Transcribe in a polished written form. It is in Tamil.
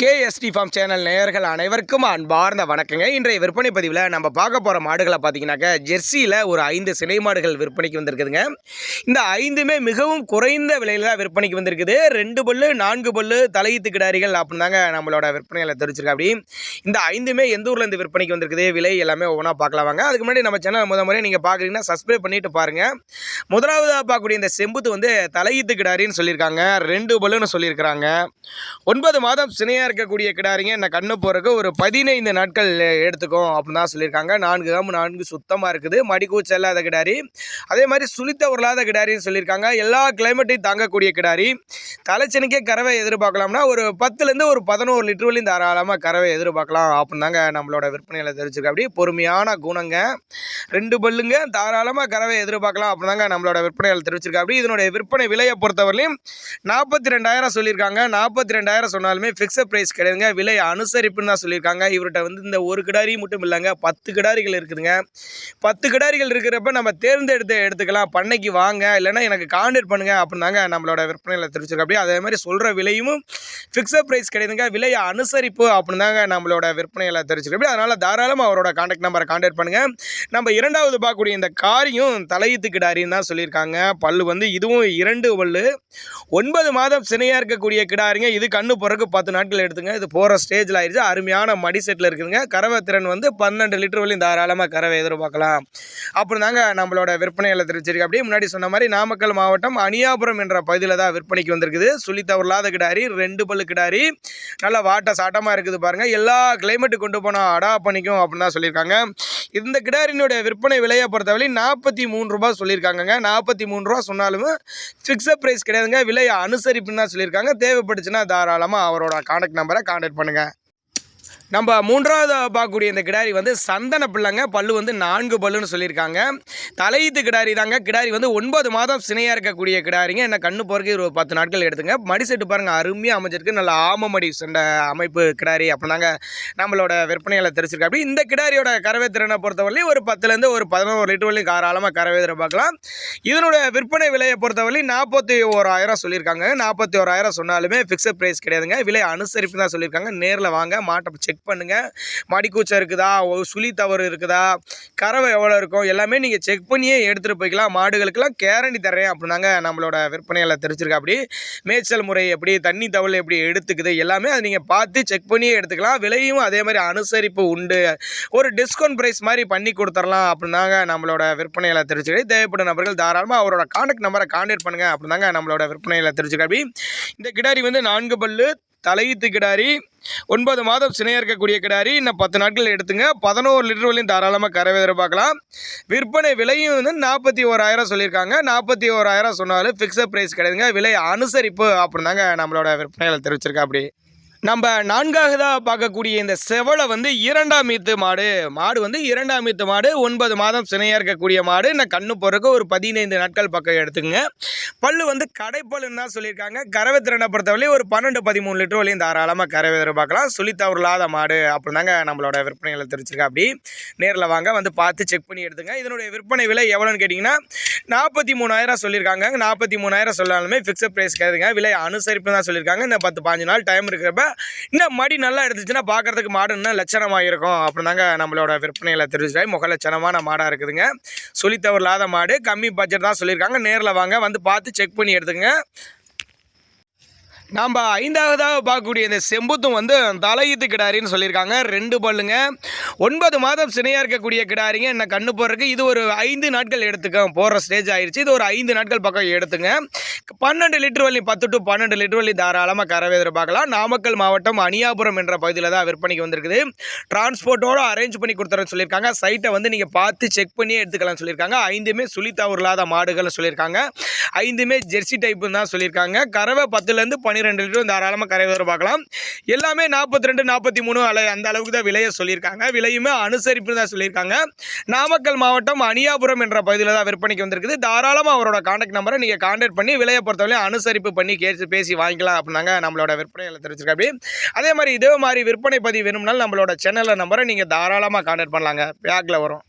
கேஎஸ்டி ஃபார்ம் சேனல் நேயர்கள் அனைவருக்கும் அன்பார்ந்த வணக்கங்க. இன்றைய விற்பனை பதிவில் நம்ம பார்க்க போகிற மாடுகளை பார்த்தீங்கன்னாக்க ஜெர்சியில் ஒரு 5 சினை மாடுகள் விற்பனைக்கு வந்திருக்குதுங்க. இந்த 5மே மிகவும் குறைந்த விலையில் தான் விற்பனைக்கு வந்திருக்குது. 2 பல்லு 4 பல்லு தலையீத்து கிடாரிகள் அப்படின்னு தாங்க நம்மளோட விற்பனைகளை தெரிவிச்சிருக்கா. அப்படி இந்த 5மே எந்த ஊர்லேருந்து விற்பனைக்கு வந்திருக்குது, விலை எல்லாமே ஒவ்வொன்றா பார்க்கலாம் வாங்க. அதுக்கு முன்னாடி நம்ம சேனல் முறை நீங்கள் பார்க்குறீங்கன்னா சப்ஸ்கிரைப் பண்ணிட்டு பாருங்கள். முதலாவதாக பார்க்கக்கூடிய இந்த செம்புத்து வந்து தலையீத்து கிடாரின்னு சொல்லியிருக்காங்க. 2 பல்லுன்னு சொல்லியிருக்கிறாங்க. 9 மாதம் சினையாக இருக்கக்கூடிய கிடாரிங்க என்ன கண்ணு போறதுக்கு ஒரு 15 நாட்கள் எடுத்துக்கும் அப்படின்னு தான் சொல்லியிருக்காங்க. 4 சுத்தமாக இருக்குது. மடிக்கூச்சல் இல்லாத கிடாரி, அதே மாதிரி சுழித்த உருளாத கிடாரின்னு சொல்லியிருக்காங்க. எல்லா கிளைமேட்டையும் தாங்கக்கூடிய கிடாரி. தலைச்சனிக்கே கறவை எதிர்பார்க்கலாம்னா ஒரு 10லேருந்து ஒரு 11 லிட்டர் வரையும் தாராளமாக கறவை எதிர்பார்க்கலாம் அப்படின்னு தாங்க நம்மளோட விற்பனையில் தெரிவிச்சிருக்கா. அப்படி பொறுமையான குணங்க, 2 பல்லுங்க, தாராளமாக கறவை எதிர்பார்க்கலாம் அப்படின்னு தாங்க நம்மளோட விற்பனையில் தெரிவிச்சிருக்கா. அப்படி இதனுடைய விற்பனை விலையை பொறுத்தவரையிலும் 42,000 சொல்லியிருக்காங்க. 42,000 சொன்னாலுமே ஃபிக்ஸட் ப்ரைஸ் கிடையாதுங்க, விலை அனுசரிப்புன்னு தான் சொல்லியிருக்காங்க. இவர்கிட்ட வந்து இந்த ஒரு கிடாரி மட்டும் இல்லைங்க, 10 கிடாரிகள் இருக்குதுங்க. 10 கிடாரிகள் இருக்கிறப்ப நம்ம தேர்ந்தெடுத்து எடுத்துக்கலாம். பண்ணைக்கு வாங்க, இல்லைன்னா எனக்கு கான்டாக்ட் பண்ணுங்க அப்படின்னு தாங்க நம்மளோட விற்பனையில் தெரிவிச்சிருக்கோம். அப்படியே அதே மாதிரி சொல்கிற விலையும் ஃபிக்ஸட் ப்ரைஸ் கிடையாதுங்க, விலை அனுசரிப்பு அப்படின்னு தாங்க நம்மளோட விற்பனையில் தெரிவிச்சிருக்கோம். அப்படி அதனால் தாராளமாக அவரோட கான்டாக்ட் நம்பரை கான்டாக்ட் பண்ணுங்கள். நம்ம இரண்டாவது பார்க்கக்கூடிய இந்த காரியும் தலையீத்து கிடாரின்னு தான் சொல்லியிருக்காங்க. பல்லு வந்து இதுவும் 2 பல்லு, 9 மாதம் சினையாக இருக்கக்கூடிய கிடாரிங்க. இது கண்ணு போறதுக்கு 10 நாட்கள் எடுத்துங்க. இது போகிற ஸ்டேஜில் ஆயிடுச்சு. அருமையான மடி செட்டில் இருக்குதுங்க. கறவை திறன் வந்து 12 லிட்டர் வரையும் தாராளமாக கறவை எதிர்பார்க்கலாம் அப்படி தாங்க நம்மளோட விற்பனையில் தெரிவிச்சிருக்கு. அப்படியே முன்னாடி சொன்ன மாதிரி நாமக்கல் மாவட்டம் அணியாபுரம் என்ற பகுதியில் தான் விற்பனைக்கு வந்திருக்குது. சுழித்தவர்லாத கிடாரி, 2 பல்லு கிடாரி, நல்லா வாட்ட சாட்டமாக இருக்குது பாருங்கள். எல்லா கிளைமேட்டு கொண்டு போனால் அடா பண்ணிக்கும் அப்படின்னு தான் சொல்லியிருக்காங்க. இந்த கிடாரினுடைய விற்பனை விலையை பொறுத்தவரை 43 ரூபா சொல்லியிருக்காங்க. 43 ரூபா சொன்னாலும் ஃபிக்ஸட் ப்ரைஸ் கிடையாதுங்க, விலை அனுசரிப்புன்னு தான் சொல்லியிருக்காங்க. தேவைப்பட்டுச்சுன்னா தாராளமாக அவரோட கான்டாக்ட் நம்பரை கான்டாக்ட் பண்ணுங்கள். நம்ம மூன்றாவது பார்க்கக்கூடிய இந்த கிடாரி வந்து சந்தன பிள்ளைங்க. பல்லு வந்து 4 பல்லுன்னு சொல்லியிருக்காங்க. தலையீத்து கிடாரி தாங்க. கிடாரி வந்து 9 மாதம் சினையாக இருக்கக்கூடிய கிடாரிங்க. என்ன கண்ணு போறதுக்கு ஒரு 10 நாட்கள் எடுத்துங்க. மடி செட்டு பாருங்கள், அருமையாக அமைஞ்சிருக்கு. நல்ல ஆம மடி செண்ட அமைப்பு கிடாரி அப்படின்னாங்க நம்மளோட விற்பனையில் தெரிஞ்சிருக்கு. அப்படி இந்த கிடாரியோட கறவை திறனை பொறுத்தவரையிலும் ஒரு 10லேருந்து ஒரு 11 லிட்டர் வரையும் தாராளமாக கறவை எதிர்பார்க்கலாம். இதனுடைய விற்பனை விலையை பொறுத்தவரையிலும் 41,000 சொல்லியிருக்காங்க. 41,000 சொன்னாலுமே ஃபிக்ஸட் ப்ரைஸ் கிடையாதுங்க, விலை அனுசரிப்பு தான் சொல்லியிருக்காங்க. நேரில் வாங்க, மாட்டை செக் பண்ணுங்க. மடிக்கூச்சம் இருக்குதா, சுழி தவறு இருக்குதா, கறவை எவ்வளோ இருக்கும், எல்லாமே நீங்கள் செக் பண்ணியே எடுத்துகிட்டு போய்க்கலாம். மாடுகளுக்கெல்லாம் கேரண்டி தர்றேன் அப்படின்னாங்க நம்மளோட விற்பனையில் தெரிஞ்சிருக்கா. அப்படி மேய்ச்சல் முறை எப்படி, தண்ணி தவள் எப்படி எடுத்துக்குது, எல்லாமே அதை நீங்கள் பார்த்து செக் பண்ணியே எடுத்துக்கலாம். விலையும் அதே மாதிரி அனுசரிப்பு உண்டு. ஒரு டிஸ்கவுண்ட் ப்ரைஸ் மாதிரி பண்ணி கொடுத்துடலாம் அப்படின்னாங்க நம்மளோட விற்பனையில் தெரிஞ்சுக்கிட்டு தேவைப்படும் நபர்கள் தாராளமாக அவரோட கான்டாக்ட் நம்பரை கான்டாக்ட் பண்ணுங்கள் அப்படின்னாங்க நம்மளோட விற்பனையில் தெரிஞ்சுக்க. அப்படி இந்த கிடாரி வந்து 4 பல்லு தலையீத்து கிடாரி, 9 மாதம் சினையாக இருக்கக்கூடிய கிடாரி. இன்னும் 10 நாட்கள் எடுத்துங்க. 11 லிட்டர் வரையும் தாராளமாக கறவை எதிர்பார்க்கலாம். விற்பனை விலையும் வந்து 41,000 சொல்லியிருக்காங்க. 41,000 சொன்னாலும் ஃபிக்ஸட் ப்ரைஸ் கிடையாதுங்க, விலை அனுசரிப்பு அப்படின்னாங்க நம்மளோட விற்பனையில் தெரிவிச்சிருக்கா. அப்படி நம்ம நான்காவதாக பார்க்கக்கூடிய இந்த செவலை வந்து 2ஆம் ஈத்து மாடு. மாடு வந்து 2ஆம் ஈத்து மாடு, 9 மாதம் சினையாக இருக்கக்கூடிய மாடு. நான் கண்ணு போறதுக்கு ஒரு 15 நாட்கள் பக்கம் எடுத்துங்க. பல்லு வந்து கடைப்பல்லுன்னு தான் சொல்லியிருக்காங்க. கறவை திறனை பொறுத்தவரை ஒரு 12-13 லிட்டர் வரையும் தாராளமாக கறவை எதிர்பார்க்கலாம். சுழித்தவர்லாத மாடு அப்படின்னாங்க நம்மளோட விற்பனைகளை தெரிஞ்சிருக்கா. அப்படி நேரில் வாங்க, வந்து பார்த்து செக் பண்ணி எடுத்துங்க. இதனுடைய விற்பனை விலை எவ்வளோன்னு கேட்டிங்கன்னா 43,000 சொல்லியிருக்காங்க. 43,000 சொல்லாலுமே ஃபிக்ஸட் ப்ரைஸ் கிடையாதுங்க, விலை அனுசரிப்பு தான் சொல்லியிருக்காங்க. இன்னும் 10-15 நாள் டைம் இருக்கிறப்ப இன்னும் மடி நல்லா எடுத்துச்சுன்னா பார்க்கறதுக்கு மாடு இன்னும் லட்சணமாக இருக்கும் அப்படின்னாங்க நம்மளோட விற்பனையில் தெரிஞ்சுட்டாய். முக லட்சணமான மாடாக இருக்குதுங்க. சுழித்தவர்லாத மாடு, கம்மி பட்ஜெட் தான் சொல்லியிருக்காங்க. நேரில் வாங்க, வந்து பார்த்து செக் பண்ணி எடுத்துங்க. நாம் 5ஆவதாக பார்க்கக்கூடிய இந்த செம்புத்தும் வந்து தலையீத்து கிடாரின்னு சொல்லியிருக்காங்க. 2 பல்லுங்க, 9 மாதம் சினையாக இருக்கக்கூடிய கிடாரிங்க. என்ன கண்ணு போடுறதுக்கு இது ஒரு 5 நாட்கள் எடுத்துக்க போகிற ஸ்டேஜ் ஆயிடுச்சு. இது ஒரு 5 நாட்கள் பக்கம் எடுத்துங்க. 12 லிட்டர் வரையும் 10 to 12 லிட்டர் வரையும் தாராளமாக கறவை எதிர்பார்க்கலாம். நாமக்கல் மாவட்டம் அணியாபுரம் என்ற பகுதியில் தான் விற்பனைக்கு வந்திருக்குது. டிரான்ஸ்போர்ட்டோடு அரேஞ்ச் பண்ணி கொடுத்துறேன்னு சொல்லியிருக்காங்க. சைட்டை வந்து நீங்கள் பார்த்து செக் பண்ணியே எடுத்துக்கலாம்னு சொல்லியிருக்காங்க. 5மே சுழித்தவர்லாத மாடுகள்னு சொல்லியிருக்காங்க. 5மே ஜெர்சி டைப்புன்னு தான் சொல்லியிருக்காங்க. கறவை 10லேருந்து 12 லிட்டரும் தாராளமாக கறவை எதிர்பார்க்கலாம். எல்லாமே 42, 43 அந்த அளவுக்கு தான் விலையை சொல்லியிருக்காங்க. விலையுமே அனுசரிப்பு தான் சொல்லியிருக்காங்க. நாமக்கல் மாவட்டம் அணியாபுரம் என்ற பகுதியில் தான் விற்பனைக்கு வந்திருக்குது. தாராளமாக அவரோட கான்டாக்ட் நம்பரை நீங்கள் கான்டாக்ட் பண்ணி விலையை பொறுத்தவரையும் அனுசரிப்பு பண்ணி பேசி வாங்கிக்கலாம் அப்படின்னாங்க நம்மளோட விற்பனையில் தெரிஞ்சிருக்கா. அப்படி அதே மாதிரி இதே மாதிரி விற்பனை பதிவு வேணும்னாலும் நம்மளோட சேனலில் நம்பரை நீங்கள் தாராளமாக கான்டாக்ட் பண்ணலாங்க. பேக்கில் வரும்.